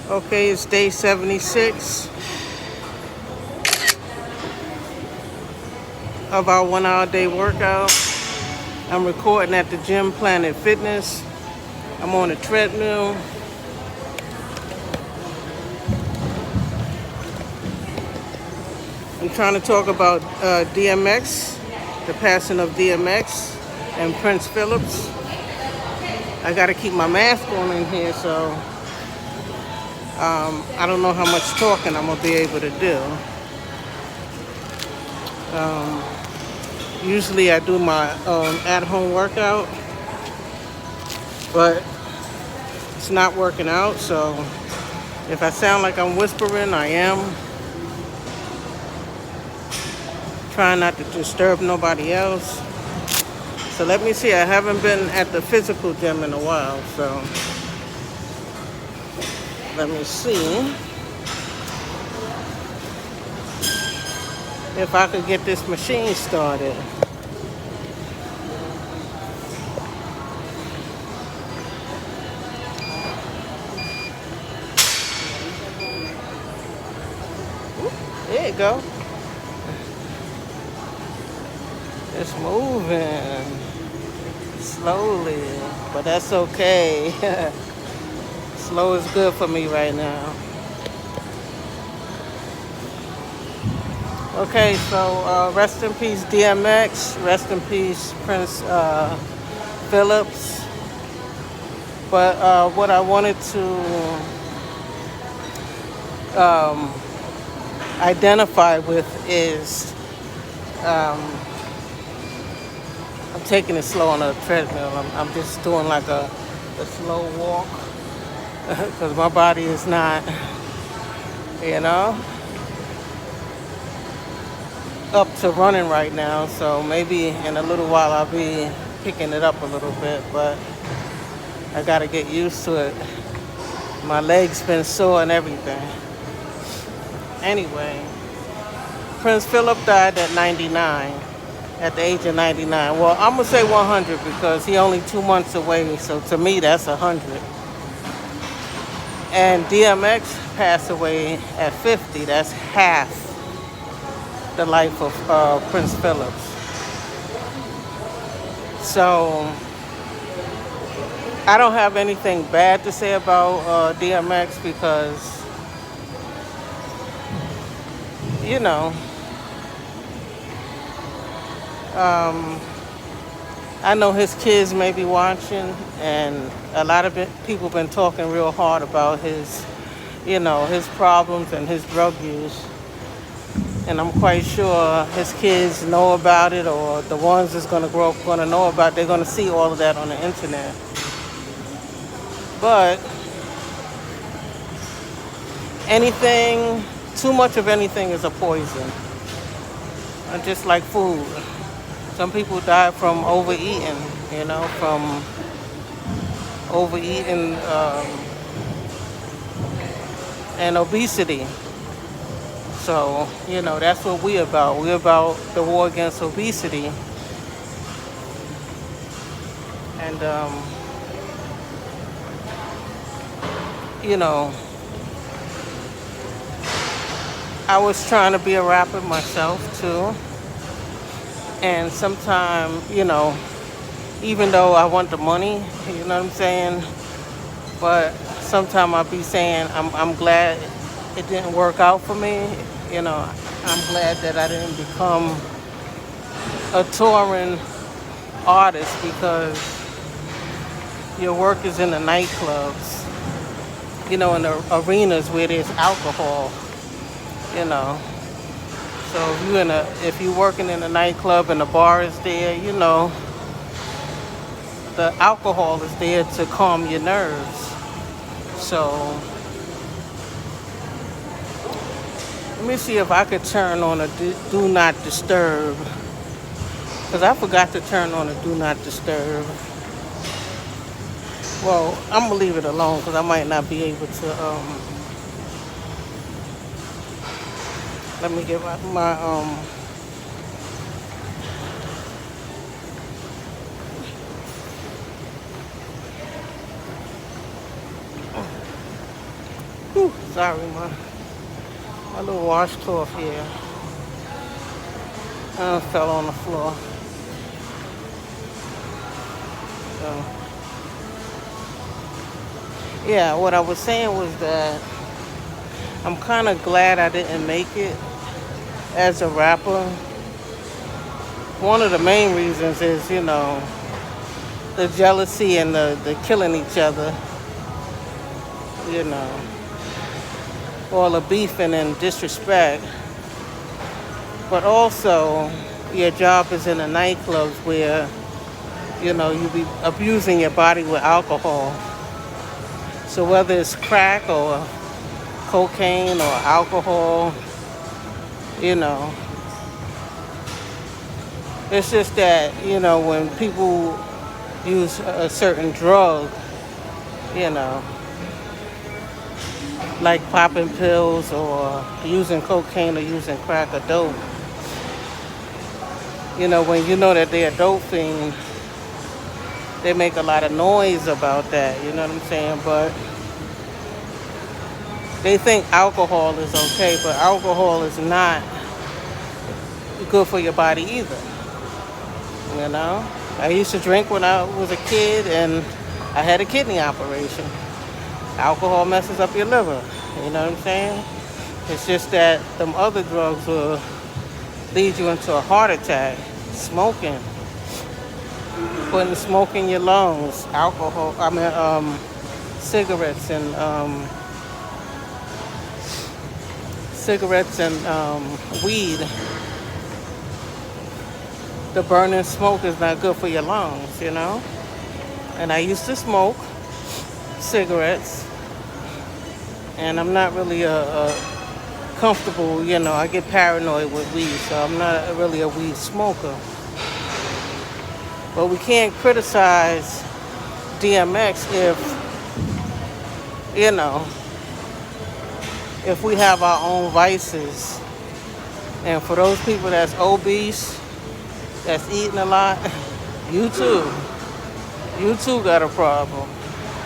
Okay, it's day 76 of our 1 hour day workout. I'm recording at the gym, Planet Fitness. I'm on a treadmill. I'm trying to talk about DMX, the passing of DMX and Prince Phillips. I gotta keep my mask on in here, so I don't know how much talking I'm gonna be able to do. Usually I do my at-home workout, but it's not working out, so if I sound like I'm whispering, I am. Trying not to disturb nobody else. So let me see, I haven't been at the physical gym in a while, so let me see if I could get this machine started. There you go. It's moving slowly, but that's okay. Slow is good for me right now. Okay, so rest in peace DMX, rest in peace Prince Phillips. But what I wanted to identify with is I'm taking it slow on a treadmill. I'm just doing like a slow walk because my body is not, you know, up to running right now. So maybe in a little while I'll be picking it up a little bit, but I gotta get used to it. My legs been sore and everything. Anyway, Prince Philip died at 99, at the age of 99. Well, I'm gonna say 100 because he only 2 months away, so to me that's 100. And DMX passed away at 50. That's half the life of Prince Phillips. So I don't have anything bad to say about DMX because, you know, I know his kids may be watching, and a lot of people been talking real hard about his, you know, his problems and his drug use. And I'm quite sure his kids know about it, or the ones that's gonna grow up gonna know about it. They're gonna see all of that on the internet. But anything, too much of anything is a poison. Just like food. Some people die from overeating, you know, from overeating and obesity. So, you know, that's what we're about. We're about the war against obesity. And, you know, I was trying to be a rapper myself, too. And sometimes, you know, even though I want the money, you know what I'm saying? But sometimes I'll be saying, I'm glad it didn't work out for me. You know, I'm glad that I didn't become a touring artist because your work is in the nightclubs, you know, in the arenas where there's alcohol, you know. So if you're working in a nightclub and the bar is there, you know, the alcohol is there to calm your nerves. So let me see if I could turn on a do not disturb, because I forgot to turn on a do not disturb. Well, I'm gonna leave it alone because I might not be able to. Let me get my Sorry, my little washcloth here fell on the floor. So, yeah, what I was saying was that I'm kind of glad I didn't make it as a rapper. One of the main reasons is, the jealousy and the killing each other, you know, all the beefing and disrespect. But also, your job is in the nightclubs where, you be abusing your body with alcohol. So whether it's crack or cocaine or alcohol, it's just that, when people use a certain drug, you know, like popping pills or using cocaine or using crack or dope, when you know that they're a dope fiend, they make a lot of noise about that, you know what I'm saying? But they think alcohol is okay, but alcohol is not good for your body either, I used to drink when I was a kid and I had a kidney operation. Alcohol messes up your liver, you know what I'm saying? It's just that them other drugs will lead you into a heart attack. Smoking, putting smoke in your lungs, cigarettes and weed. The burning smoke is not good for your lungs, And I used to smoke cigarettes, and I'm not really a comfortable, I get paranoid with weed, so I'm not really a weed smoker. But we can't criticize DMX if we have our own vices. And for those people that's obese, that's eating a lot, you too got a problem.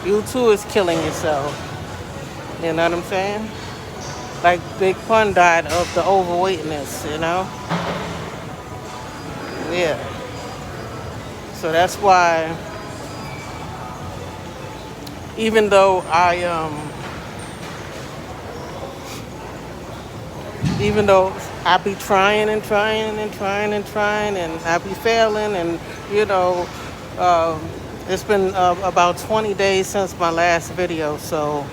You too is killing yourself. You know what I'm saying? Like Big Pun died of the overweightness, Yeah. So that's why, even though I be trying and trying and trying and trying, and I be failing, and it's been about 20 days since my last video, so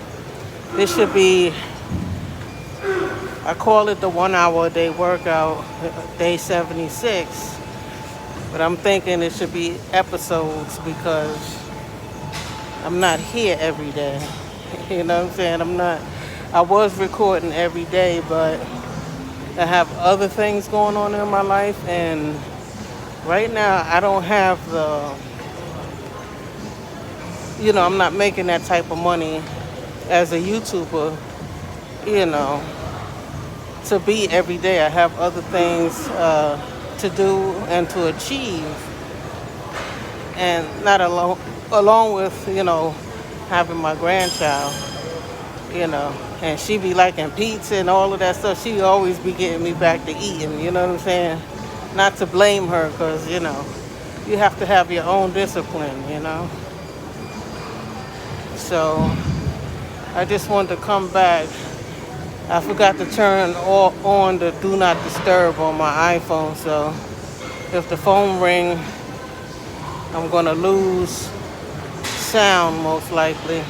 this should be, I call it the 1 hour a day workout, day 76. But I'm thinking it should be episodes because I'm not here every day. You know what I'm saying? I was recording every day, but I have other things going on in my life. And right now I don't have I'm not making that type of money as a YouTuber, to be every day. I have other things to do and to achieve, and not along with having my grandchild, and she be liking pizza and all of that stuff. She always be getting me back to eating, you know what I'm saying? Not to blame her, because you have to have your own discipline, so I just wanted to come back. I forgot to turn on the do not disturb on my iPhone, so if the phone ring, I'm gonna lose sound most likely.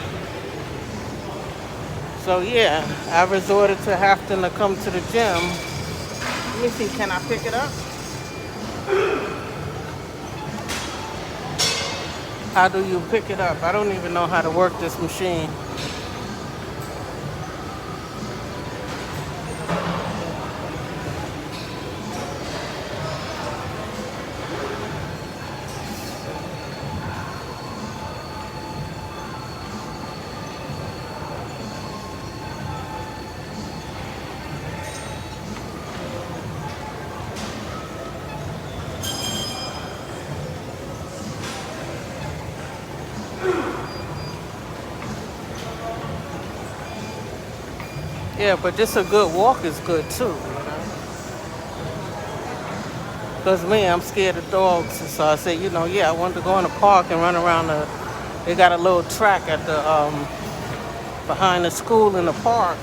So yeah, I resorted to having to come to the gym. Let me see, can I pick it up? How do you pick it up? I don't even know how to work this machine. Yeah, but just a good walk is good too. Because me, I'm scared of dogs. So I said, yeah, I wanted to go in the park and run around they got a little track at behind the school in the park.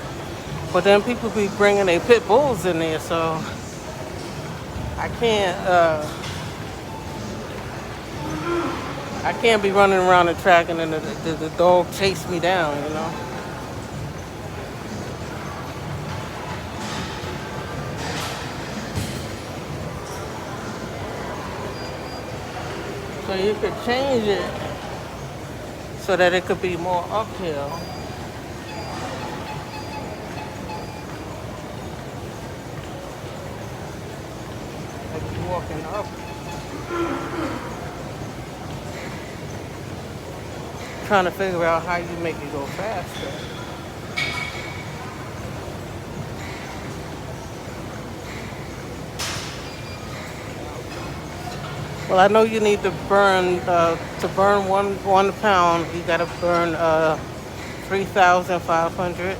But then people be bringing their pit bulls in there, so I can't, uh, I can't be running around the track and then the dog chase me down. So you could change it so that it could be more uphill. Like you walking up. Trying to figure out how you make it go faster. Well, I know you need to burn 1 pound. You got to burn 3,500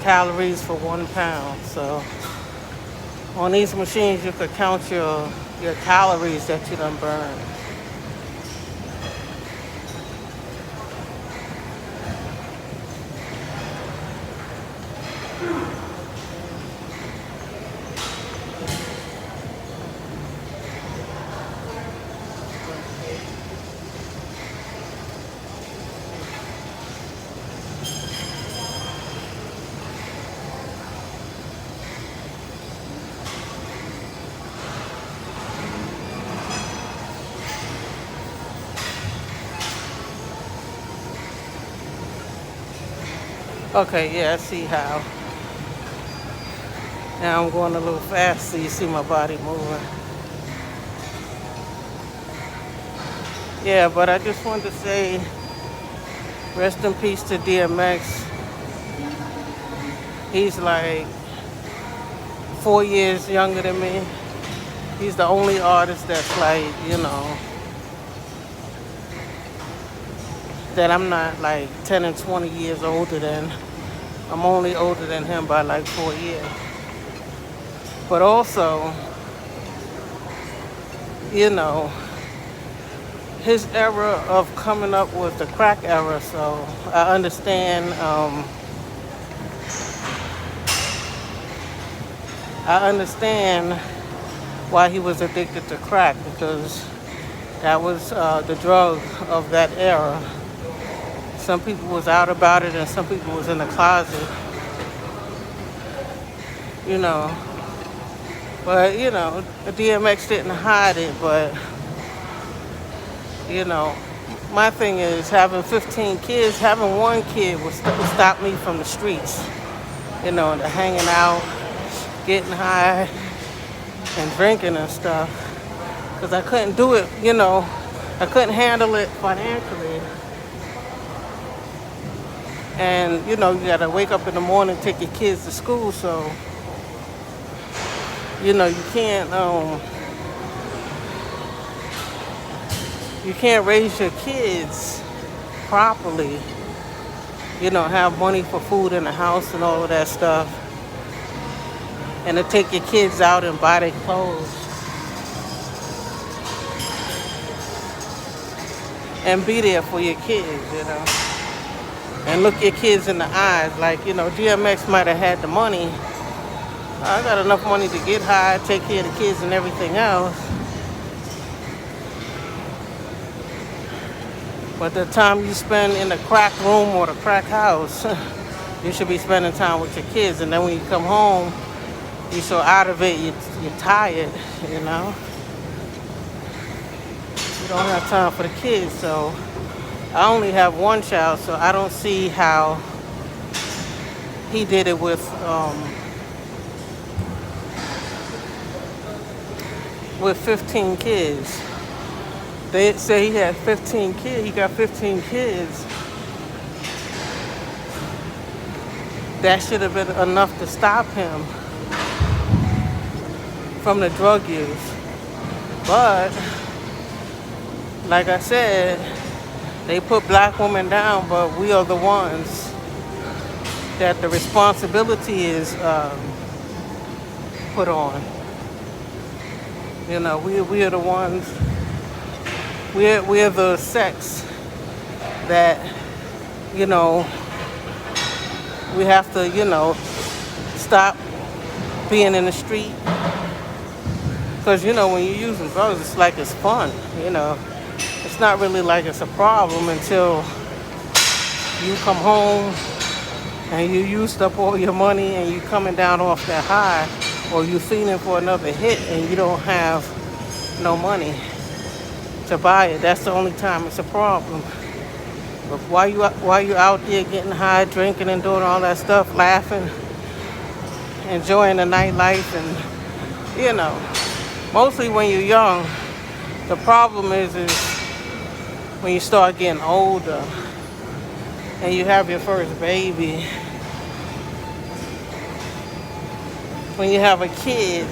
calories for 1 pound. So on these machines, you could count your calories that you done burned. Okay, yeah, I see how. Now I'm going a little fast so you see my body moving. Yeah, but I just wanted to say rest in peace to DMX. He's like 4 years younger than me. He's the only artist that's like, that I'm not like 10 and 20 years older than. I'm only older than him by like 4 years. But also, his era of coming up with the crack era, so I understand. I understand why he was addicted to crack, because that was the drug of that era. Some people was out about it and some people was in the closet, But, the DMX didn't hide it, but, my thing is having 15 kids, having one kid would stop me from the streets, the hanging out, getting high, and drinking and stuff. Because I couldn't do it, I couldn't handle it financially. And, you gotta wake up in the morning, take your kids to school, so, you can't raise your kids properly, have money for food in the house and all of that stuff, and to take your kids out and buy their clothes and be there for your kids, and look your kids in the eyes. Like, DMX might have had the money. I got enough money to get high, take care of the kids and everything else. But the time you spend in the crack room or the crack house, you should be spending time with your kids. And then when you come home, you're so out of it, you're tired, You don't have time for the kids, so I only have one child, so I don't see how he did it with 15 kids. They say he had 15 kids. He got 15 kids. That should have been enough to stop him from the drug use. But, like I said, they put black women down, but we are the ones that the responsibility is put on. You know, we are the ones. We're the sex that, you know, we have to, you know, stop being in the street. Because, you know, when you're using drugs, it's like it's fun, you know. It's not really like it's a problem until you come home and you used up all your money and you coming down off that high, or you feeling for another hit and you don't have no money to buy it. That's the only time it's a problem. But while you out there getting high, drinking and doing all that stuff, laughing, enjoying the nightlife, and you know, mostly when you're young. The problem is when you start getting older and you have your first baby, when you have a kid,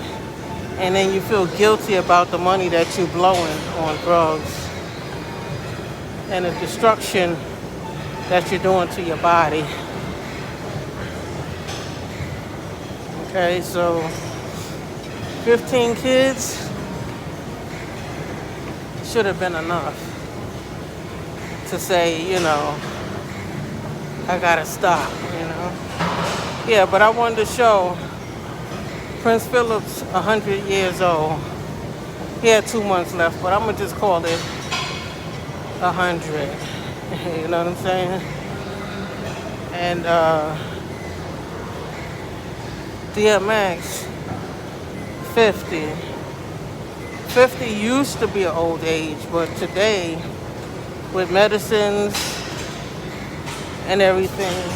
and then you feel guilty about the money that you're blowing on drugs and the destruction that you're doing to your body. Okay, so 15 kids should have been enough to say, you know, I gotta stop, you know. Yeah, but I wanted to show Prince Philip's 100 years old. He had 2 months left, but I'm gonna just call it 100. You know what I'm saying? And DMX, 50. 50 used to be an old age, but today, with medicines and everything,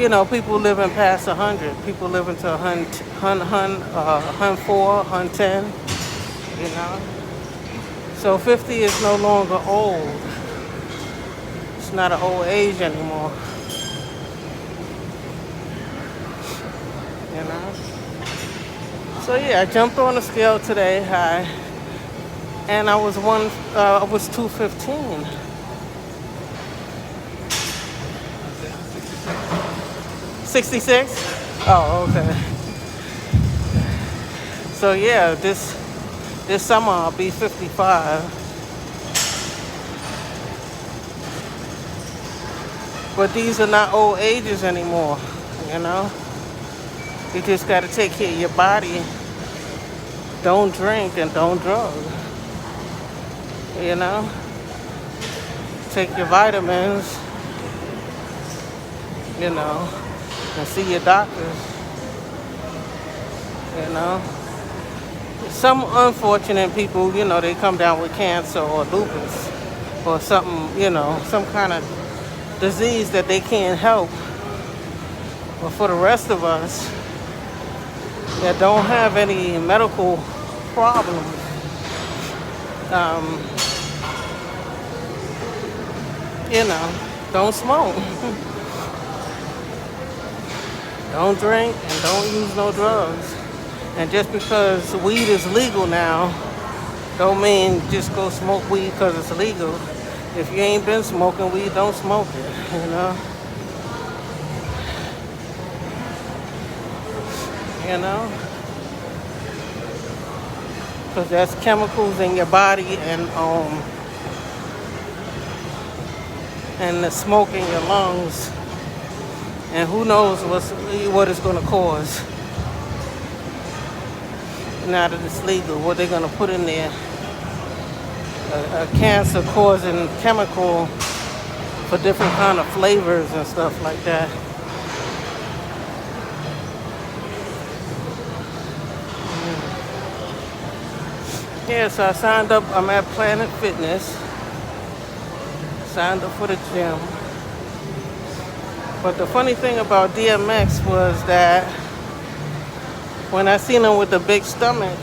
you know, people living past 100. People living to 104, 110, you know. So 50 is no longer old. It's not an old age anymore. You know. So yeah, I jumped on the scale today, high, and I was 215. $66? Oh, okay. So yeah, this summer I'll be 55. But these are not old ages anymore, you know? You just gotta take care of your body. Don't drink and don't drug. You know? Take your vitamins, you know, and see your doctors. You know? Some unfortunate people, you know, they come down with cancer or lupus or something, you know, some kind of disease that they can't help. But for the rest of us that don't have any medical problems, you know, don't smoke. Don't drink and don't use no drugs. And just because weed is legal now, don't mean just go smoke weed because it's legal. If you ain't been smoking weed, don't smoke it, you know? You know? Because that's chemicals in your body and the smoke in your lungs. And who knows what it's going to cause. Now that it's legal, what they're going to put in there, a cancer-causing chemical for different kind of flavors and stuff like that. Yeah, so I signed up. I'm at Planet Fitness. Signed up for the gym. But the funny thing about DMX was that when I seen him with the big stomach,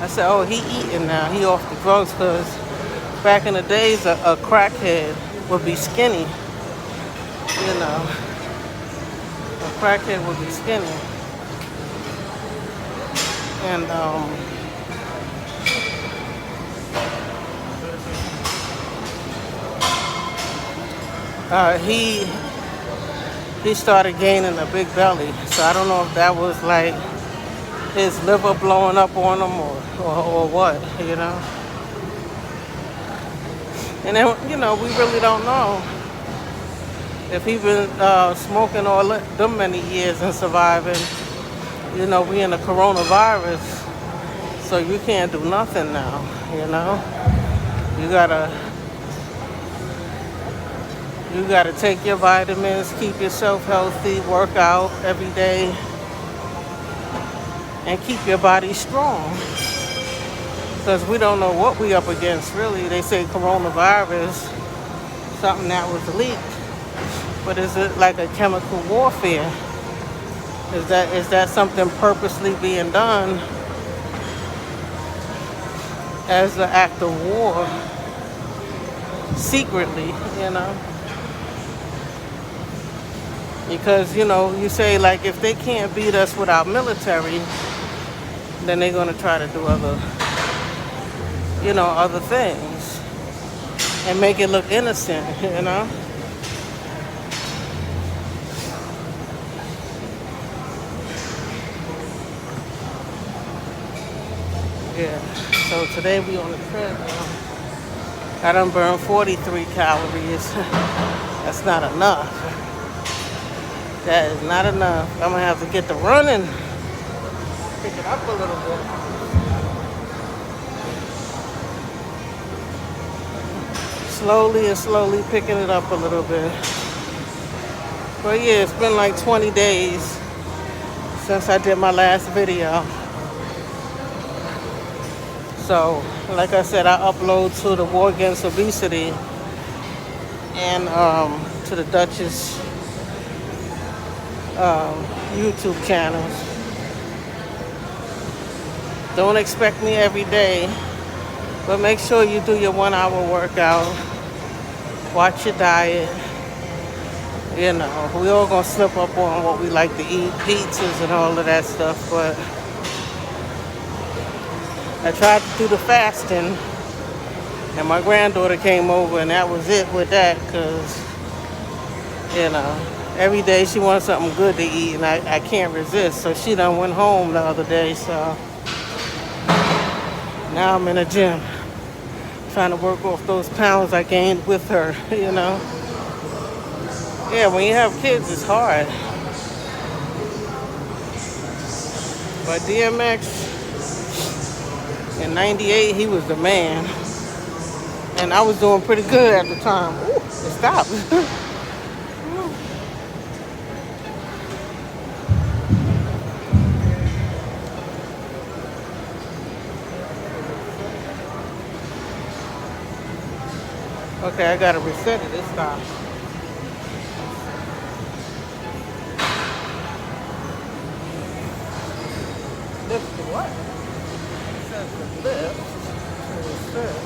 I said, oh, he eating now. He off the drugs, because back in the days, a crackhead would be skinny. You know, a crackhead would be skinny. And he started gaining a big belly. So I don't know if that was like his liver blowing up on him or what, you know. And then, we really don't know if he been smoking all them many years and surviving. We in the coronavirus, so you can't do nothing now, You gotta take your vitamins, keep yourself healthy, work out every day, and keep your body strong. Because we don't know what we up against, really. They say coronavirus, something that was leaked. But is it like a chemical warfare? Is that something purposely being done as an act of war, secretly, Because, you say, like, if they can't beat us with our military, then they're going to try to do other things and make it look innocent, Yeah, so today we on the treadmill. I done burned 43 calories. That's not enough. That is not enough. I'm gonna have to get to running. Pick it up a little bit. Slowly picking it up a little bit. But yeah, it's been like 20 days since I did my last video. So, like I said, I upload to the War Against Obesity and to the Duchess YouTube channels. Don't expect me every day, but make sure you do your 1 hour workout. Watch your diet. We all gonna slip up on what we like to eat, pizzas and all of that stuff, but I tried to do the fasting, and my granddaughter came over, and that was it with that, because, every day she wants something good to eat, and I can't resist. So she done went home the other day, so now I'm in the gym, trying to work off those pounds I gained with her, Yeah, when you have kids, it's hard. But DMX, in 98, he was the man. And I was doing pretty good at the time. Ooh, it stopped. Okay, I gotta reset it this time. Lift the what? It says the lift. Reset.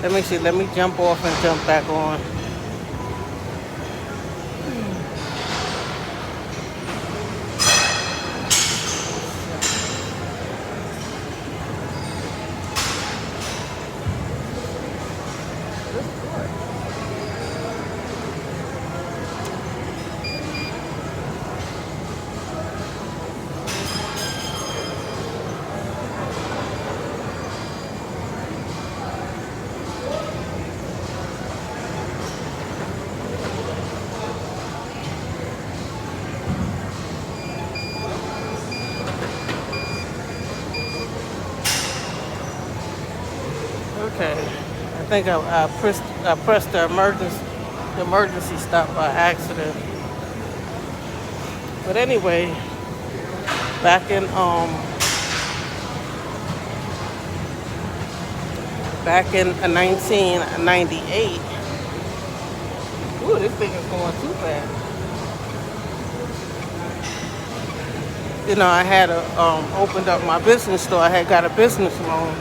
Let me see, let me jump off and jump back on. Okay, I think I pressed the emergency stop by accident. But anyway, back in 1998. Ooh, this thing is going too fast. I had opened up my business store. I had got a business loan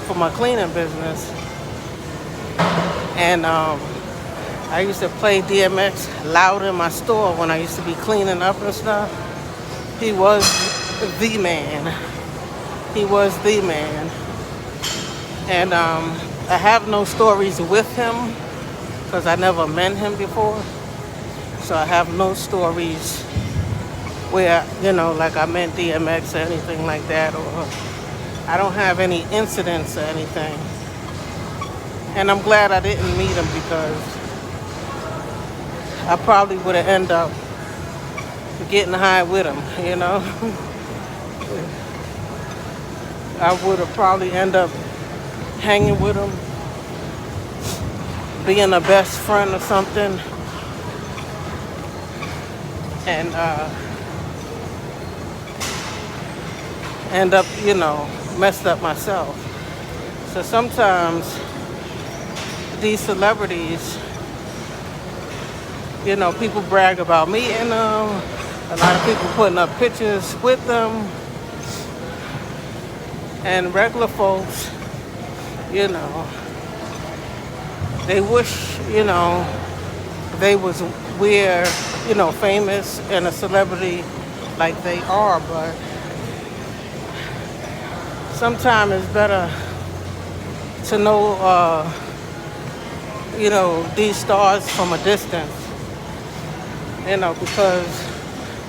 for my cleaning business, and I used to play DMX loud in my store when I used to be cleaning up and stuff. He was the man. He was the man. And I have no stories with him because I never met him before. So I have no stories where, like I met DMX or anything like that, or I don't have any incidents or anything. And I'm glad I didn't meet him because I probably would have ended up getting high with him, I would have probably ended up hanging with him, being a best friend or something, and end up, messed up myself. So sometimes these celebrities, people brag about meeting them. A lot of people putting up pictures with them. And regular folks, they wish, they was where, famous and a celebrity like they are, but sometimes it's better to know, these stars from a distance, because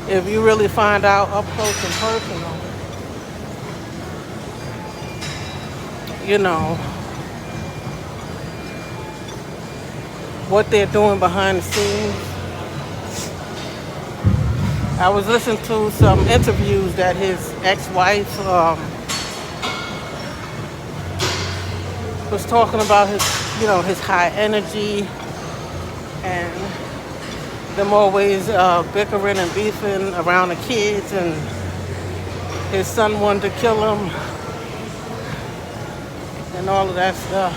if you really find out up close and personal, what they're doing behind the scenes. I was listening to some interviews that his ex-wife was talking about his high energy and them always bickering and beefing around the kids, and his son wanted to kill him and all of that stuff.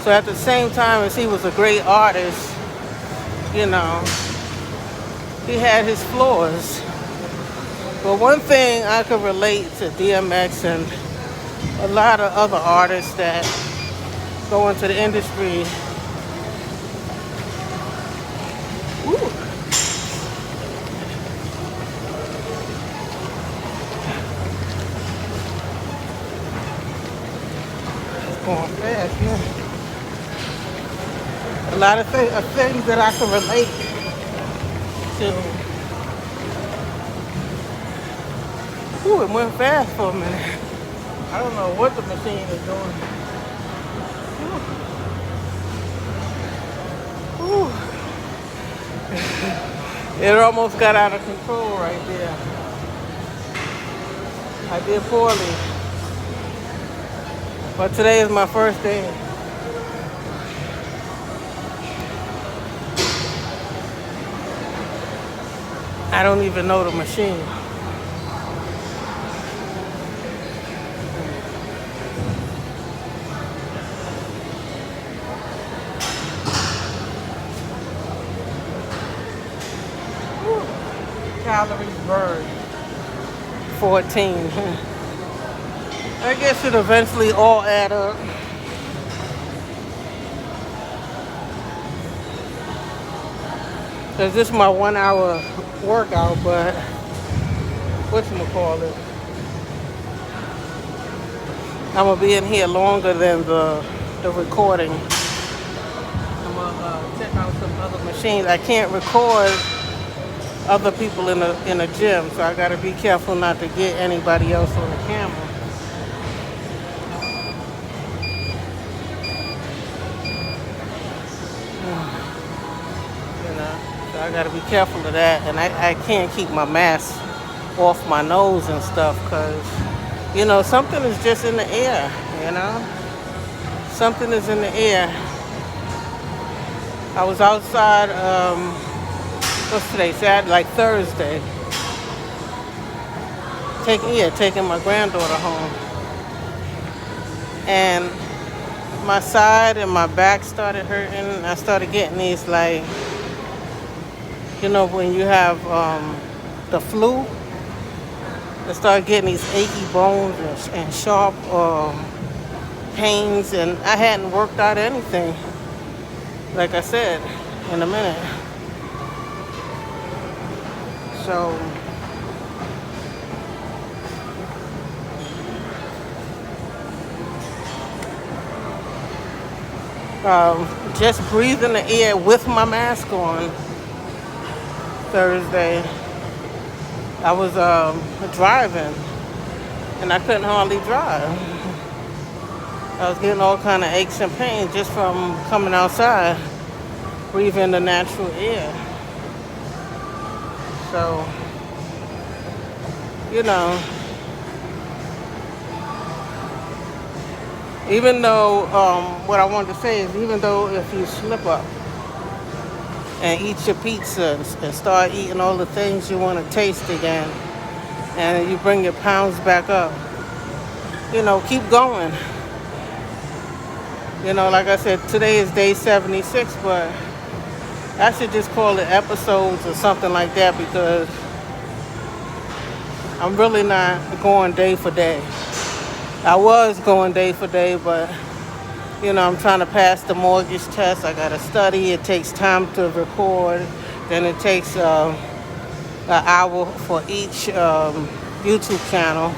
So at the same time as he was a great artist, he had his flaws. But one thing I could relate to DMX and a lot of other artists that go into the industry. Ooh. It's going fast, yeah. A lot of things that I can relate to. Ooh, it went fast for a minute. I don't know what the machine is doing. Ooh. It almost got out of control right there. I did poorly. But today is my first day. I don't even know the machine. Calories burned, 14. I guess it eventually all add up. Cause this is my 1 hour workout, but whatchamacallit, I'm gonna be in here longer than the recording. I'm gonna check out some other machines. I can't record other people in a gym, so I gotta be careful not to get anybody else on the camera. So I gotta be careful of that, and I can't keep my mask off my nose and stuff, because something is just in the air. Something is in the air. I was outside. What's today? Saturday, like Thursday. Taking my granddaughter home. And my side and my back started hurting. I started getting these, like, when you have the flu, I started getting these achy bones and sharp pains, and I hadn't worked out anything. like I said, in a minute. So, just breathing the air with my mask on Thursday. I was driving and I couldn't hardly drive. I was getting all kind of aches and pains just from coming outside, breathing the natural air. So, you know, even though, what I wanted to say is, even though if you slip up and eat your pizza and start eating all the things you want to taste again, and you bring your pounds back up, keep going. Like I said, today is day 76, but I should just call it episodes or something like that, because I'm really not going day for day. I was going day for day, but I'm trying to pass the mortgage test. I gotta study. It takes time to record. Then it takes an hour for each YouTube channel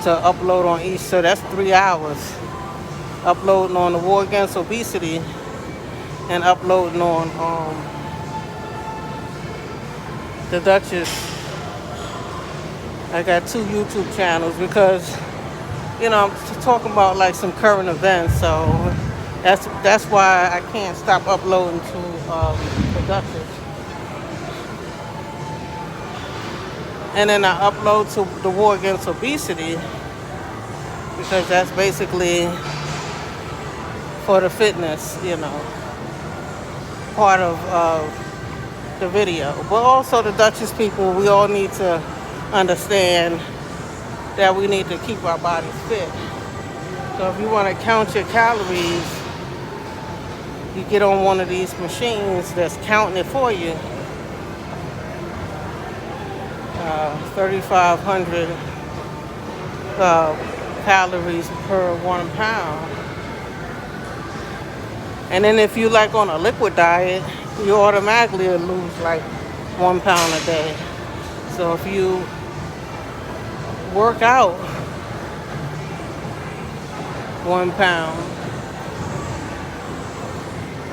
to upload on each. So that's 3 hours. Uploading on the War Against Obesity and uploading on the Duchess. I got 2 YouTube channels because I'm talking about like some current events, so that's why I can't stop uploading to the Duchess. And then I upload to the War Against Obesity because that's basically for the fitness, part of the video. But also the Duchess people, we all need to understand that we need to keep our bodies fit. So if you want to count your calories, you get on one of these machines that's counting it for you. 3,500 calories per 1 pound. And then if you like on a liquid diet, you automatically lose like 1 pound a day. So if you work out 1 pound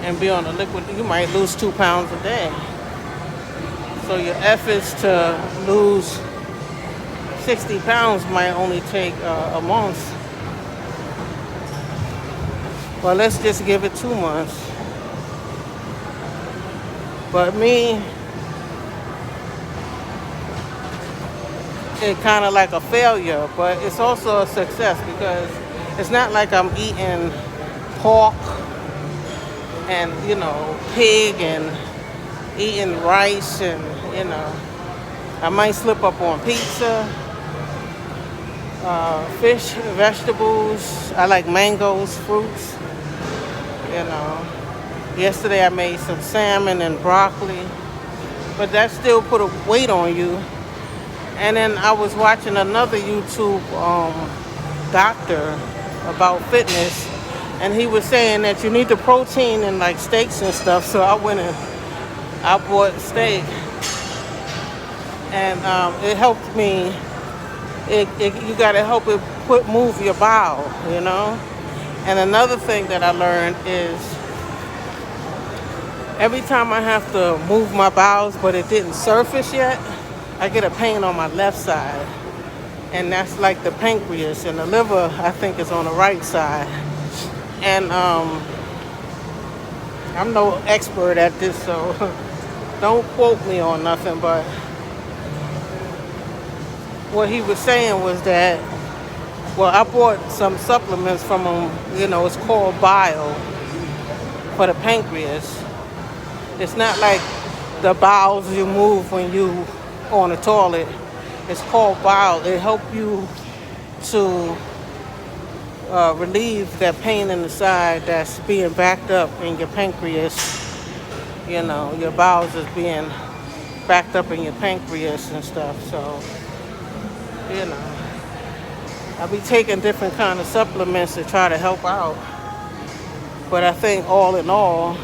and be on a liquid, you might lose 2 pounds a day. So your efforts to lose 60 pounds might only take a month. Well, let's just give it 2 months. But me, it's kind of like a failure, but it's also a success because it's not like I'm eating pork and, pig and eating rice and, I might slip up on pizza, fish, vegetables. I like mangoes, fruits, Yesterday I made some salmon and broccoli, but that still put a weight on you. And then I was watching another YouTube doctor about fitness, and he was saying that you need the protein in like steaks and stuff. So I went and I bought steak, and it helped me. You gotta help it move your bowel, And another thing that I learned is every time I have to move my bowels, but it didn't surface yet, I get a pain on my left side. And that's like the pancreas, and the liver, I think, is on the right side. And I'm no expert at this, so don't quote me on nothing, but what he was saying was that, well, I bought some supplements from him, it's called bile for the pancreas. It's not like the bowels you move when you on the toilet. It's called bile. It helps you to relieve that pain in the side that's being backed up in your pancreas. Your bowels is being backed up in your pancreas and stuff. So, I'll be taking different kind of supplements to try to help out. But I think all in all,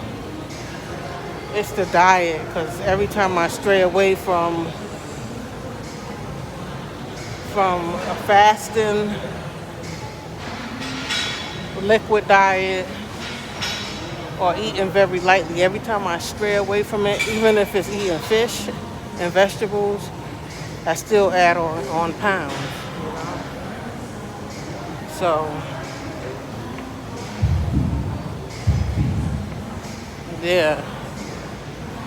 It's the diet, because every time I stray away from a fasting liquid diet or eating very lightly, every time I stray away from it, even if it's eating fish and vegetables, I still add on pounds. So, yeah,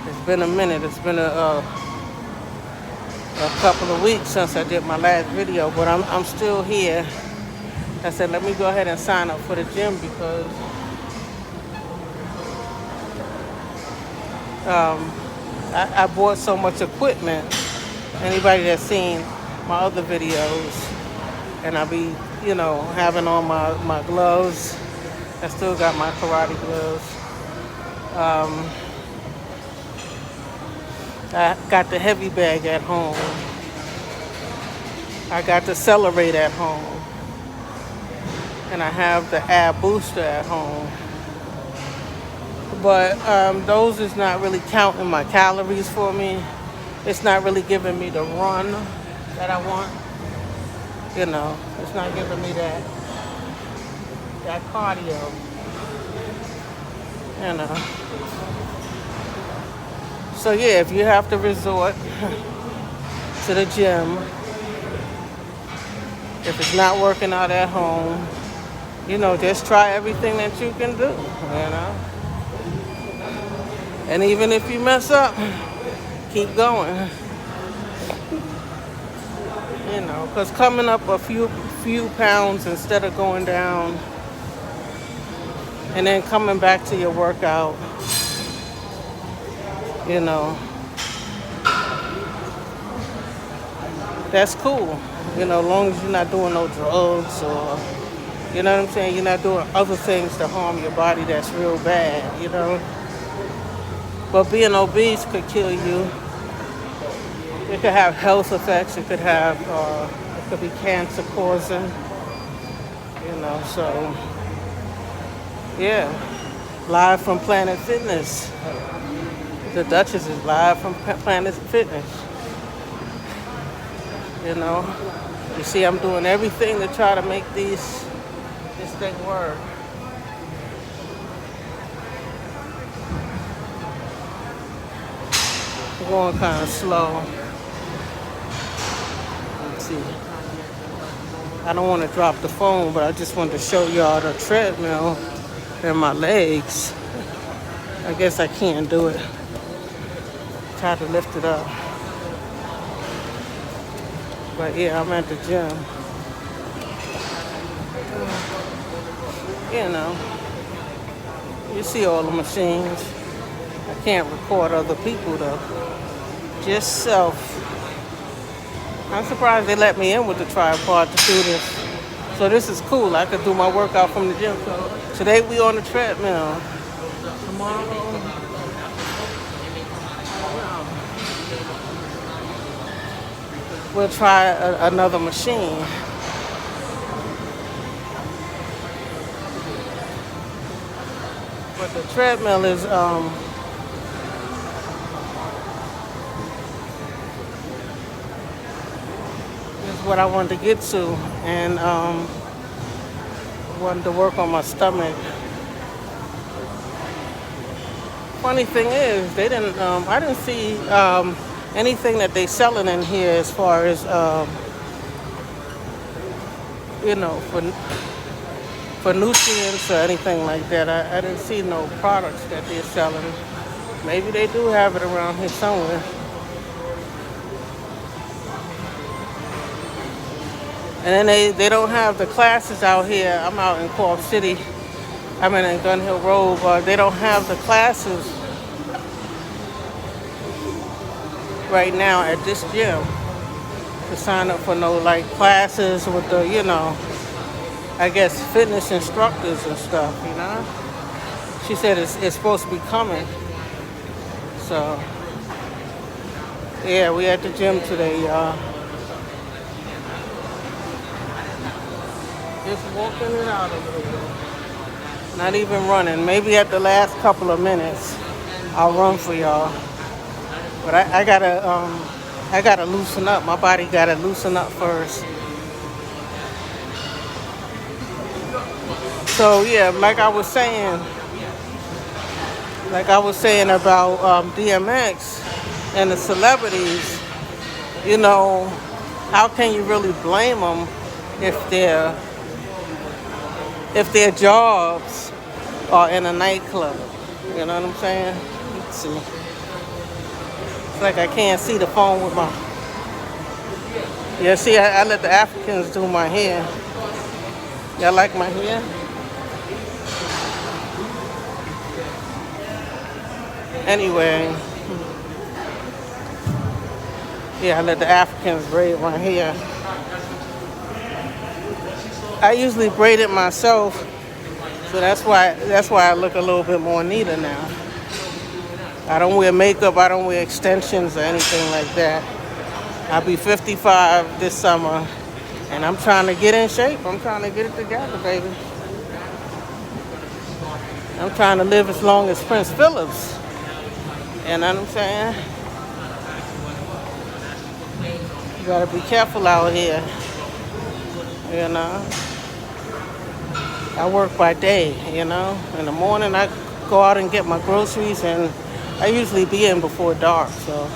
it's been a minute. It's been a couple of weeks since I did my last video, but I'm still here. I said, let me go ahead and sign up for the gym because I bought so much equipment. Anybody that's seen my other videos, and I be, having on my gloves. I still got my karate gloves. I got the heavy bag at home. I got the Accelerate at home. And I have the ab booster at home. But those is not really counting my calories for me. It's not really giving me the run that I want. It's not giving me that cardio. So yeah, if you have to resort to the gym, if it's not working out at home, just try everything that you can do, And even if you mess up, keep going. Because coming up a few pounds instead of going down and then coming back to your workout, that's cool. As long as you're not doing no drugs or, you know what I'm saying? You're not doing other things to harm your body that's real bad, But being obese could kill you. It could have health effects. It could be cancer causing, so, yeah. Live from Planet Fitness. The Duchess is live from Planet Fitness. You see, I'm doing everything to try to make this thing work. I'm going kind of slow. Let's see. I don't want to drop the phone, but I just wanted to show y'all the treadmill and my legs. I guess I can't do it. Try to lift it up. But yeah, I'm at the gym. You see all the machines. I can't record other people though. Just self. I'm surprised they let me in with the tripod to do this. So this is cool. I could do my workout from the gym. So today we on the treadmill. Tomorrow, we'll try another machine. But the treadmill is what I wanted to get to, and wanted to work on my stomach. Funny thing is, I didn't see anything that they selling in here as far as for nutrients or anything like that. I didn't see no products that they're selling. Maybe they do have it around here somewhere. And then they don't have the classes out here. I'm out in Co-op City. I'm in Gun Hill Road, but they don't have the classes right now at this gym to sign up for no classes with the, I guess fitness instructors and stuff, She said it's supposed to be coming. So, yeah, we at the gym today, y'all. Just walking it out a little bit. Not even running. Maybe at the last couple of minutes I'll run for y'all. But I gotta loosen up. My body gotta loosen up first. So yeah, like I was saying about DMX and the celebrities, you know, how can you really blame them if their jobs are in a nightclub? You know what I'm saying? Let's see. It's like I can't see the phone with my. Yeah, see, I let the Africans do my hair. Y'all like my hair? Anyway, yeah, I let the Africans braid my hair. I usually braid it myself, so that's why I look a little bit more neater now. I don't wear makeup, I don't wear extensions or anything like that. I'll be 55 this summer, and I'm trying to get in shape. I'm trying to get it together, baby. I'm trying to live as long as Prince Phillips. You know what I'm saying? You gotta be careful out here. You know? I work by day, you know? In the morning I go out and get my groceries, and I usually be in before dark, so.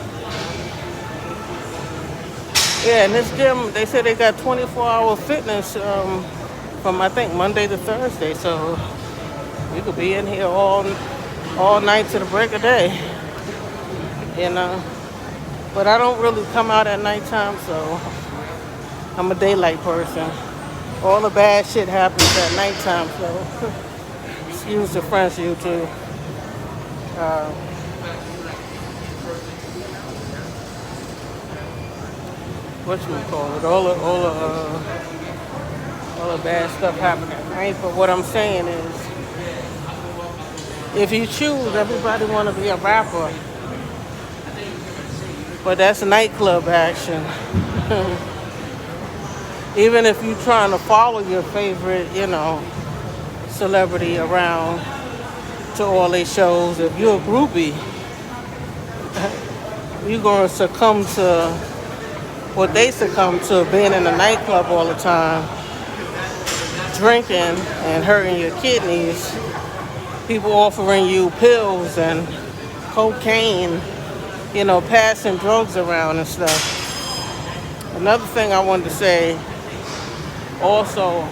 Yeah, in this gym, they said they got 24-hour fitness from, I think, Monday to Thursday, so you could be in here all night to the break of day, you know. But I don't really come out at nighttime, so I'm a daylight person. All the bad shit happens at nighttime, so excuse the French, YouTube. Whatchamacallit, all the bad stuff happen at night. But what I'm saying is, if you choose, everybody want to be a rapper, but that's nightclub action. Even if you're trying to follow your favorite, you know, celebrity around to all their shows, if you're a groupie, you're going to succumb to what they succumb to, being in a nightclub all the time, drinking and hurting your kidneys, people offering you pills and cocaine, you know, passing drugs around and stuff. Another thing I wanted to say, also,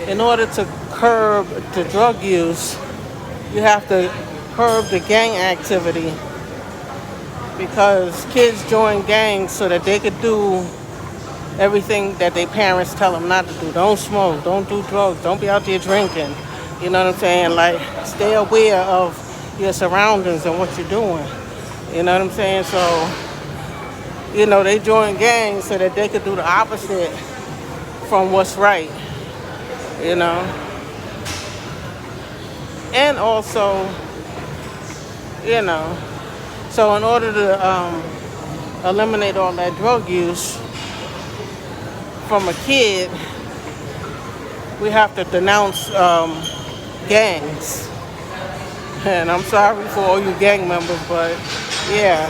in order to curb the drug use, you have to curb the gang activity, because kids join gangs so that they could do everything that their parents tell them not to do. Don't smoke, don't do drugs, don't be out there drinking. You know what I'm saying? Like, stay aware of your surroundings and what you're doing. You know what I'm saying? So, you know, they join gangs so that they could do the opposite from what's right, you know. And also, you know, so in order to eliminate all that drug use from a kid, we have to denounce gangs. And I'm sorry for all you gang members, but yeah,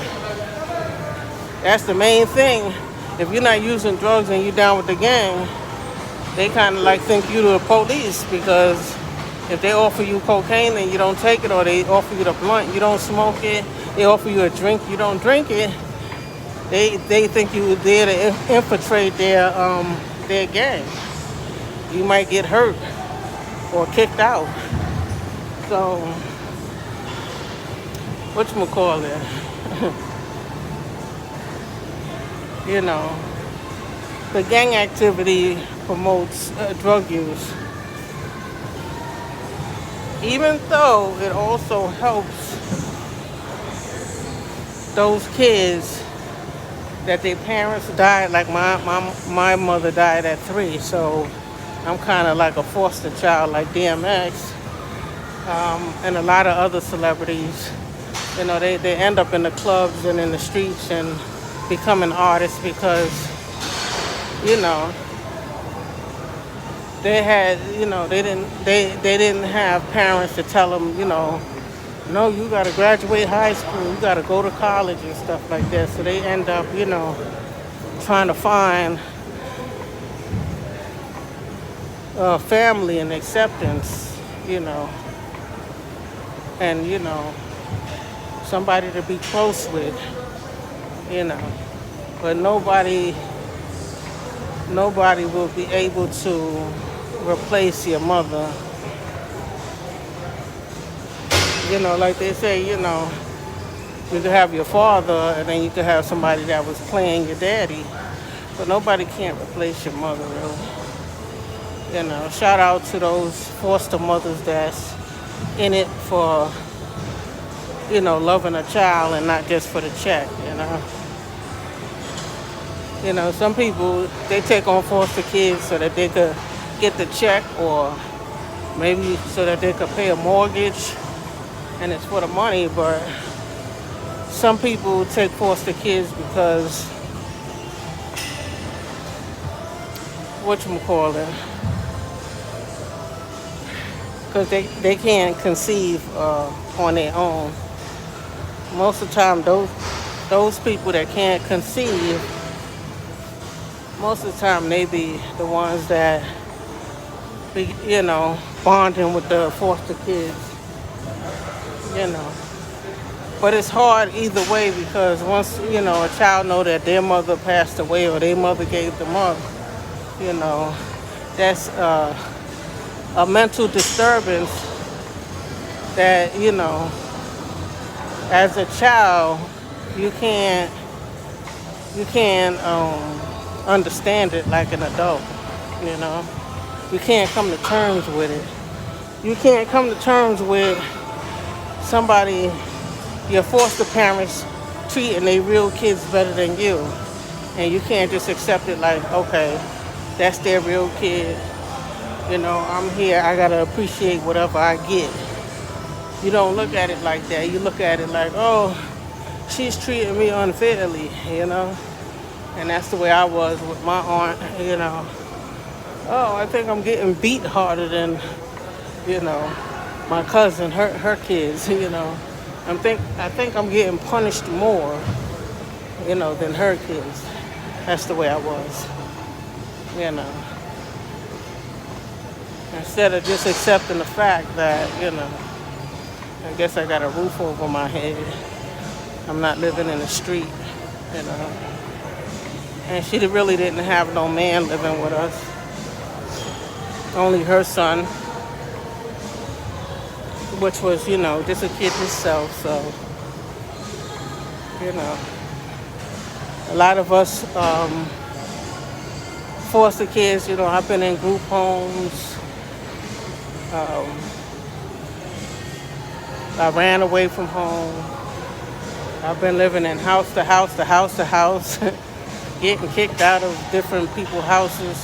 that's the main thing. If you're not using drugs and you're down with the gang, they kind of like think you're the police, because if they offer you cocaine and you don't take it, or they offer you the blunt, you don't smoke it, they offer you a drink, you don't drink it, they think you were there to infiltrate their gang. You might get hurt or kicked out. So, whatchamacallit, you know, the gang activity promotes drug use, even though it also helps those kids that their parents died. Like my mother died at 3, so I'm kind of like a foster child, like DMX, and a lot of other celebrities. You know, they end up in the clubs and in the streets and becoming artists because, you know, they had, you know, they didn't have parents to tell them, you know, No, you got to graduate high school. You got to go to college and stuff like that. So they end up, trying to find family and acceptance, and, somebody to be close with, you know. But nobody will be able to replace your mother. Like they say, you could have your father and then you could have somebody that was playing your daddy. But nobody can't replace your mother, really. Shout out to those foster mothers that's in it for, loving a child and not just for the check. Some people, they take on foster kids so that they could get the check, or maybe so that they could pay a mortgage and it's for the money. But some people take foster kids because, because they can't conceive on their own. Most of the time, those people that can't conceive, most of the time they be the ones that be, bonding with the foster kids, But it's hard either way, because once, a child know that their mother passed away or their mother gave them up, that's a mental disturbance that, as a child, you can't understand it like an adult, You can't come to terms with it. You can't come to terms with somebody, your foster parents treating their real kids better than you. And you can't just accept it like, okay, that's their real kid. I'm here, I gotta appreciate whatever I get. You don't look at it like that. You look at it like, oh, she's treating me unfairly, And that's the way I was with my aunt, Oh, I think I'm getting beat harder than, my cousin, her kids, I think I'm getting punished more, than her kids. That's the way I was, Instead of just accepting the fact that, I guess I got a roof over my head. I'm not living in the street, And she really didn't have no man living with us. Only her son, which was, just a kid himself. So, a lot of us foster kids, I've been in group homes. I ran away from home. I've been living in house to house to house to house, getting kicked out of different people's houses,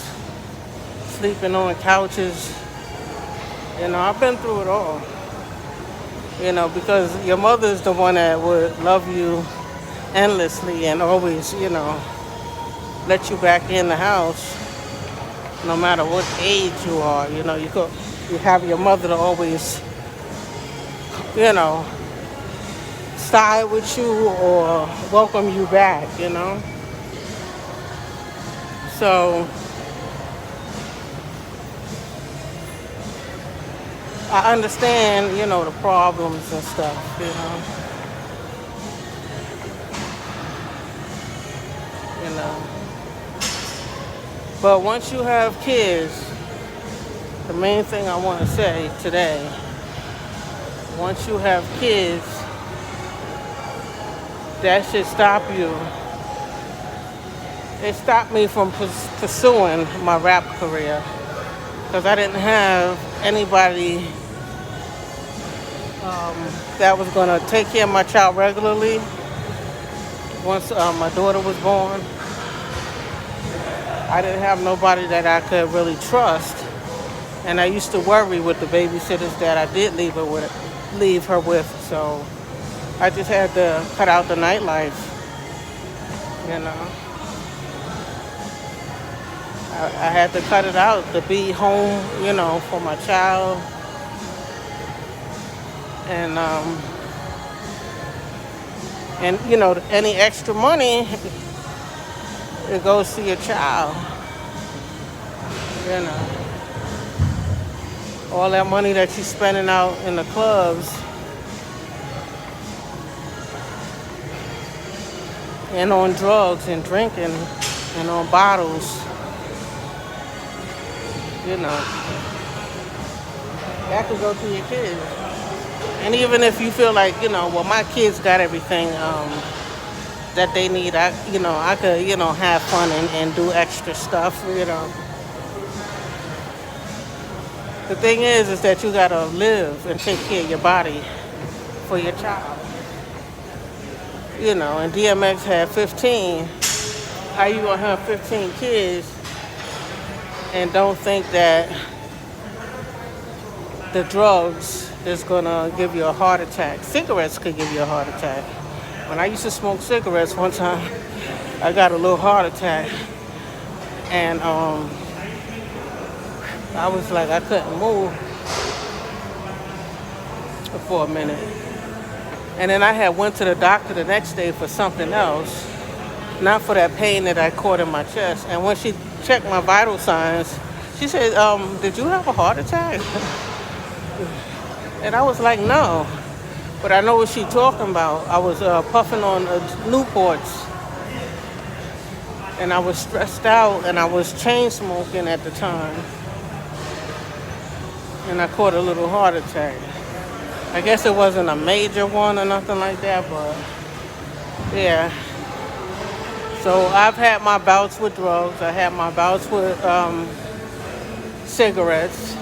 sleeping on couches. I've been through it all. Because your mother's the one that would love you endlessly and always, let you back in the house, no matter what age you are. You have your mother to always, side with you or welcome you back, So I understand, the problems and stuff, But once you have kids, the main thing I want to say today, once you have kids, that should stop you. It stopped me from pursuing my rap career, because I didn't have anybody that was going to take care of my child regularly once my daughter was born. I didn't have nobody that I could really trust. And I used to worry with the babysitters that I did leave her with. So I just had to cut out the nightlife, I had to cut it out to be home, for my child. And And, any extra money, it goes to your child. You know, all that money that you're spending out in the clubs and on drugs and drinking and on bottles, that could go to your kids. And even if you feel like, well, my kids got everything that they need, I could, have fun and do extra stuff. The thing is that you gotta live and take care of your body for your child. And DMX had 15. How you gonna have 15 kids and don't think that the drugs is gonna give you a heart attack? Cigarettes could give you a heart attack. When I used to smoke cigarettes, one time I got a little heart attack, and I was like, I couldn't move for a minute. And then I had went to the doctor the next day for something else, not for that pain that I caught in my chest. And when she checked my vital signs, she said, did you have a heart attack? And I was like, no. But I know what she's talking about. I was puffing on Newports. And I was stressed out, and I was chain smoking at the time. And I caught a little heart attack. I guess it wasn't a major one or nothing like that, but yeah. So I've had my bouts with drugs. I had my bouts with cigarettes.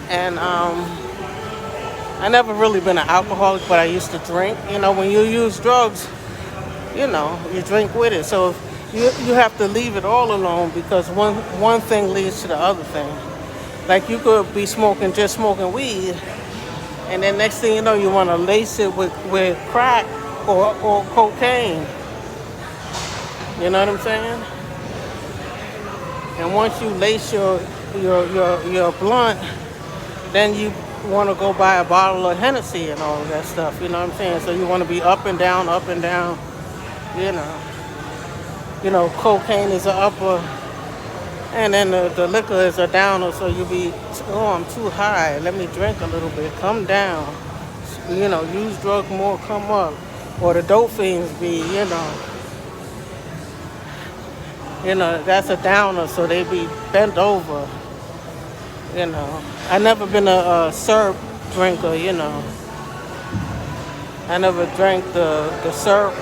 And I never really been an alcoholic, but I used to drink. When you use drugs, you drink with it. So you have to leave it all alone, because one thing leads to the other thing. Like, you could be just smoking weed, and then next thing you know, you want to lace it with crack or cocaine. You know what I'm saying? And once you lace your blunt, then you want to go buy a bottle of Hennessy and all of that stuff. You know what I'm saying? So you want to be up and down, up and down. Cocaine is an upper, and then the liquor is a downer. So you be, I'm too high, let me drink a little bit, come down. Use drugs more, come up. Or the dope fiends be, that's a downer, so they be bent over. I never been a syrup drinker. I never drank the syrup,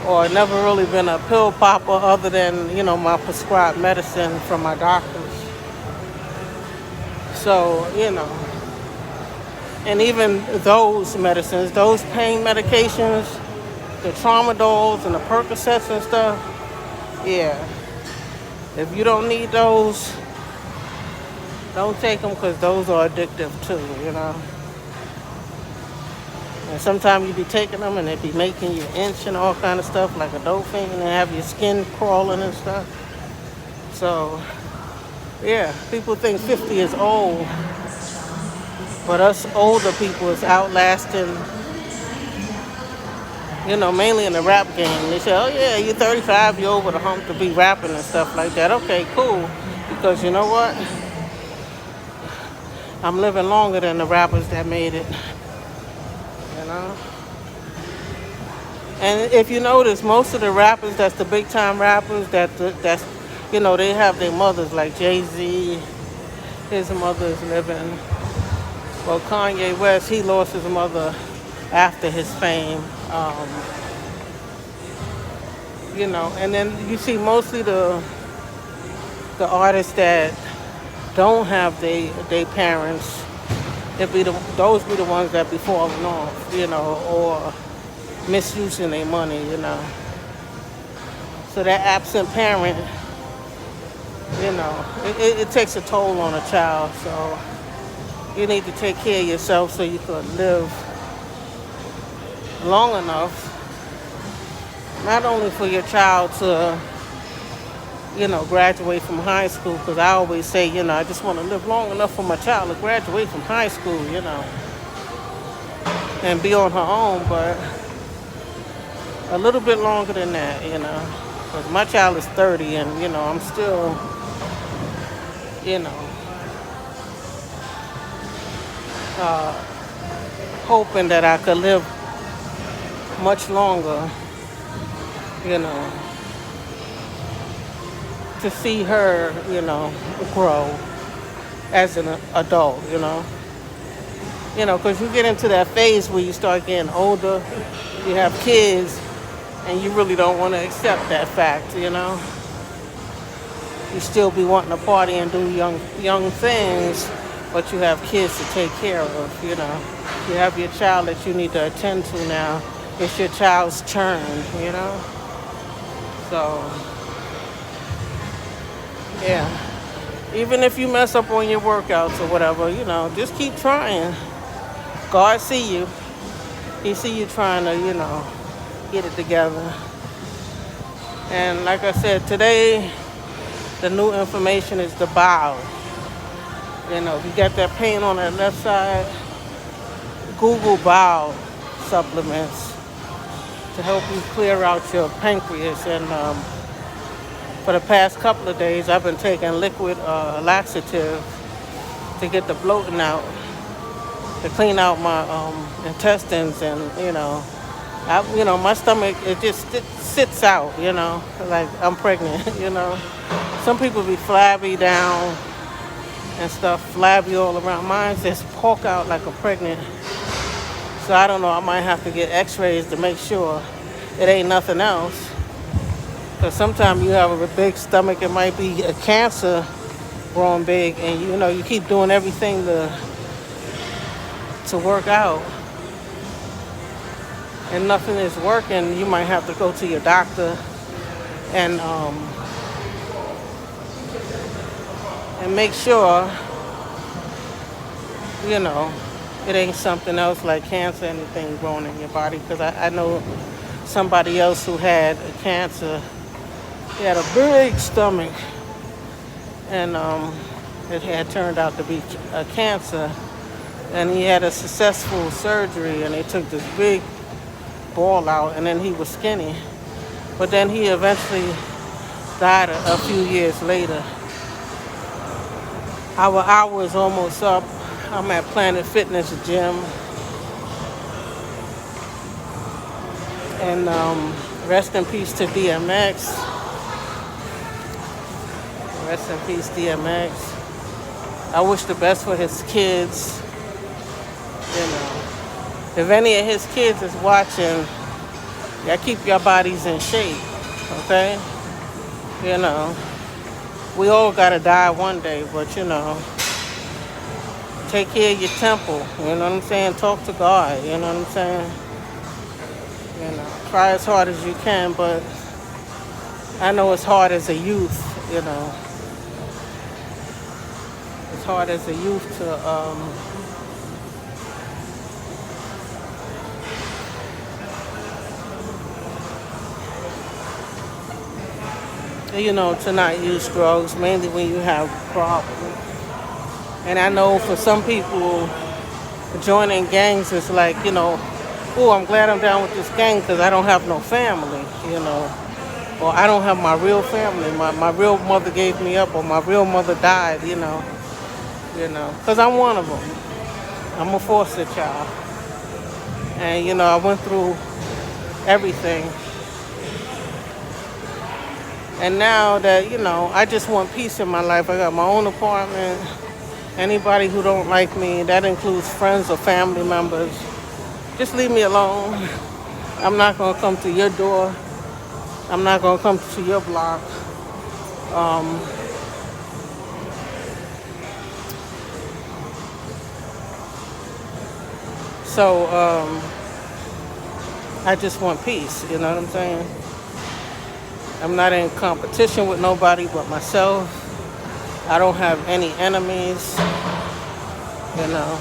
or never really been a pill popper other than, my prescribed medicine from my doctors. So, and even those medicines, those pain medications, the tramadols and the Percocets and stuff, yeah. If you don't need those, don't take them, because those are addictive too, And sometimes you be taking them and they be making you itch and all kind of stuff, like a dope fiend, and have your skin crawling and stuff. So, yeah, people think 50 is old, but us older people is outlasting, mainly in the rap game. They say, oh yeah, you're 35, you're over the hump to be rapping and stuff like that. Okay, cool, because you know what? I'm living longer than the rappers that made it. And if you notice, most of the rappers that's the big time rappers that's they have their mothers, like Jay-Z, his mother is living. Well, Kanye West, he lost his mother after his fame. And then you see mostly the artists that don't have their parents, those be the ones that be falling off, or misusing their money, So that absent parent, it takes a toll on a child. So you need to take care of yourself so you can live long enough, not only for your child to, graduate from high school, because I always say, I just want to live long enough for my child to graduate from high school, and be on her own, but a little bit longer than that, you know. Because my child is 30 and, you know, I'm still, you know, uh, hoping that I could live much longer, you know, to see her, you know, grow as an adult, you know. You know, because you get into that phase where you start getting older, you have kids, and you really don't want to accept that fact, you know. You still be wanting to party and do young things, but you have kids to take care of, you know. You have your child that you need to attend to now. It's your child's turn, you know. So, yeah. Even if you mess up on your workouts or whatever, you know, just keep trying. God see you. He see you trying to, you know, get it together. And like I said, today, the new information is the bowel. You know, if you got that pain on that left side, Google bowel supplements to help you clear out your pancreas. And for the past couple of days, I've been taking liquid laxative to get the bloating out, to clean out my intestines, and my stomach, it just sits out, you know, like I'm pregnant, you know. Some people be flabby down and stuff, flabby all around. Mine just poke out like a pregnant. So I don't know, I might have to get x-rays to make sure it ain't nothing else. Because sometimes you have a big stomach, it might be a cancer growing big, and you know, you keep doing everything to work out, and nothing is working. You might have to go to your doctor and make sure, you know, it ain't something else like cancer, anything growing in your body. Because I know somebody else who had a cancer. He had a big stomach, and it had turned out to be a cancer. And he had a successful surgery, and they took this big ball out, and then he was skinny. But then he eventually died a few years later. Our hour is almost up. I'm at Planet Fitness Gym. And rest in peace to DMX. Rest in peace, DMX. I wish the best for his kids. You know, if any of his kids is watching, y'all keep your bodies in shape, okay? You know, we all gotta die one day, but you know, take care of your temple, you know what I'm saying? Talk to God, you know what I'm saying? You know, try as hard as you can, but I know it's hard as a youth, you know. It's hard as a youth to, you know, to not use drugs, mainly when you have problems. And I know for some people, joining gangs is like, you know, oh, I'm glad I'm down with this gang because I don't have no family, you know. Or I don't have my real family. My real mother gave me up, or my real mother died, you know. Because I'm one of them. I'm a foster child. And, you know, I went through everything. And now that, you know, I just want peace in my life. I got my own apartment. Anybody who don't like me, that includes friends or family members, just leave me alone. I'm not going to come to your door. I'm not going to come to your block. So I just want peace, you know what I'm saying? I'm not in competition with nobody but myself. I don't have any enemies, you know.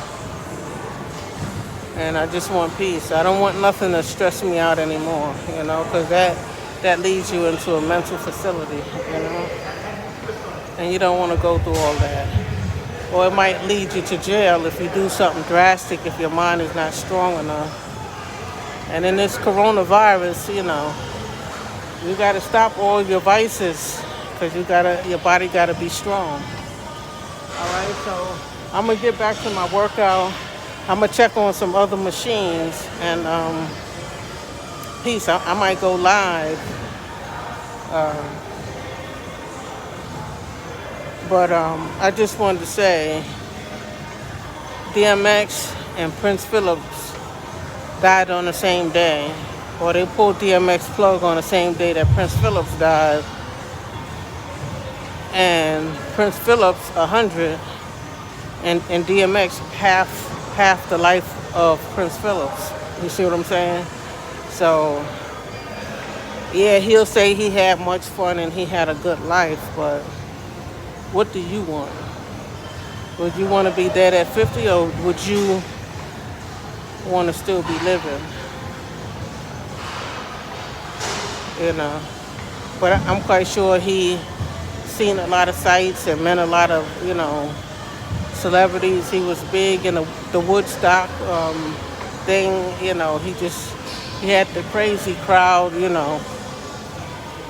And I just want peace. I don't want nothing to stress me out anymore, you know, because that leads you into a mental facility, you know. And you don't want to go through all that. or it might lead you to jail if you do something drastic, if your mind is not strong enough. And in this coronavirus, you got to stop all your vices because your body got to be strong. All right, so I'm going to get back to my workout. I'm going to check on some other machines, and peace. I might go live. But I just wanted to say DMX and Prince Phillips died on the same day, or they pulled DMX plug on the same day that Prince Phillips died. And Prince Phillips 100, and DMX half the life of Prince Phillips. You see what I'm saying? So yeah, he'll say he had much fun and he had a good life, but what do you want? Would you want to be dead at 50, or would you want to still be living? But I'm quite sure he seen a lot of sights and met a lot of, celebrities. He was big in the Woodstock thing. He had the crazy crowd,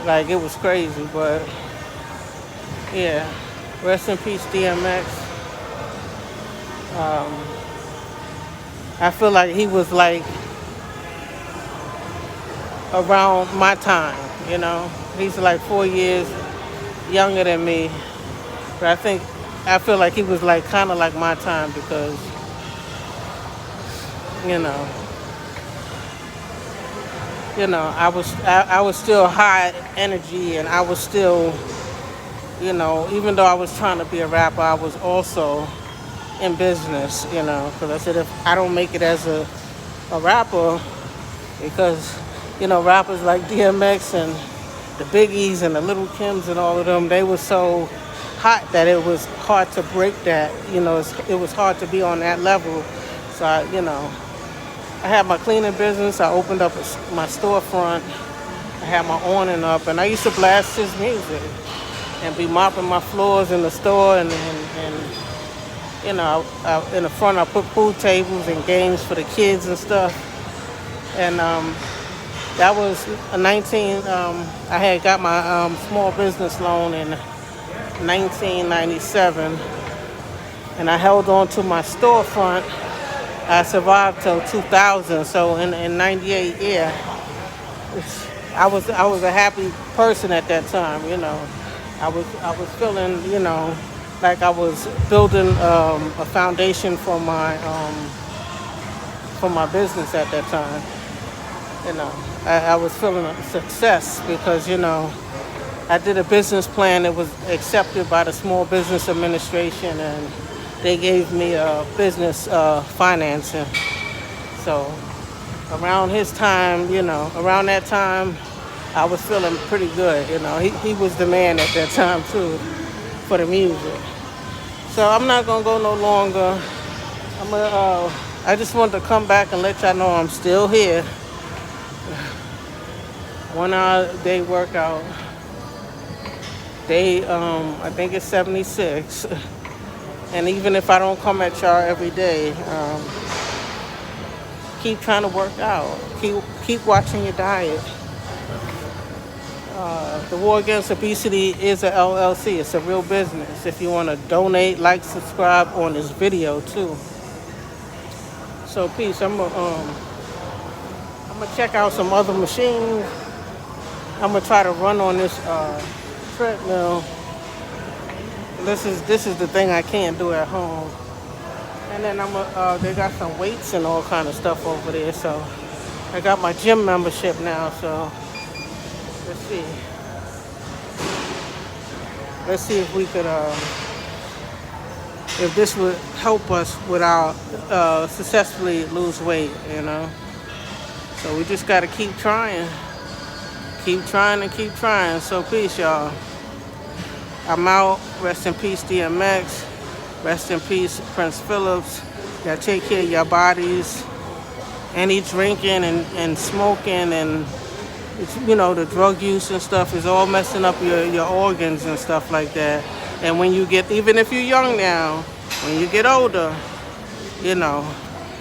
like it was crazy. But yeah, rest in peace, DMX. I feel like he was like around my time, He's like 4 years younger than me. But I feel like he was like kind of like my time because, I was still high energy, and I was still, even though I was trying to be a rapper, I was also in business, because I said if I don't make it as a rapper, because, rappers like DMX and the Biggies and the Little Kims and all of them, they were so hot that it was hard to break that, it was hard to be on that level. So, I had my cleaning business. I opened up my storefront. I had my awning up, and I used to blast his music and be mopping my floors in the store, and in the front I put pool tables and games for the kids and stuff. And that was 19. I had got my small business loan in 1997, and I held on to my storefront. I survived till 2000. So in 98, yeah, I was a happy person at that time. I was feeling, like I was building a foundation for my business at that time. I was feeling a success because, I did a business plan that was accepted by the Small Business Administration, and they gave me business financing. So around his time, around that time, I was feeling pretty good. He was the man at that time too for the music. So I'm not gonna go no longer. I just wanted to come back and let y'all know I'm still here. 1 hour a day workout. I think it's 76. And even if I don't come at y'all every day, keep trying to work out. Keep watching your diet. The War Against Obesity is a LLC. It's a real business. If you want to donate, like, subscribe on this video too. So peace. I'm gonna check out some other machines. I'm gonna try to run on this treadmill. This is the thing I can't do at home. And then they got some weights and all kind of stuff over there. So I got my gym membership now. So let's see. Let's see if we could, if this would help us with our successfully lose weight. So we just gotta keep trying. Keep trying and keep trying. So peace, y'all. I'm out. Rest in peace, DMX. Rest in peace, Prince Phillips. Y'all take care of your bodies. Any drinking and smoking and the drug use and stuff is all messing up your organs and stuff like that. And when you get, even if you're young now, When you get older, you know,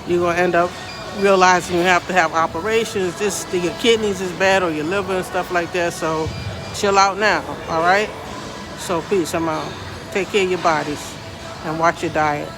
you're going to end up realizing you have to have operations. Just your kidneys is bad or your liver and stuff like that. So chill out now, all right? So peace, I'm out. Take care of your bodies and watch your diet.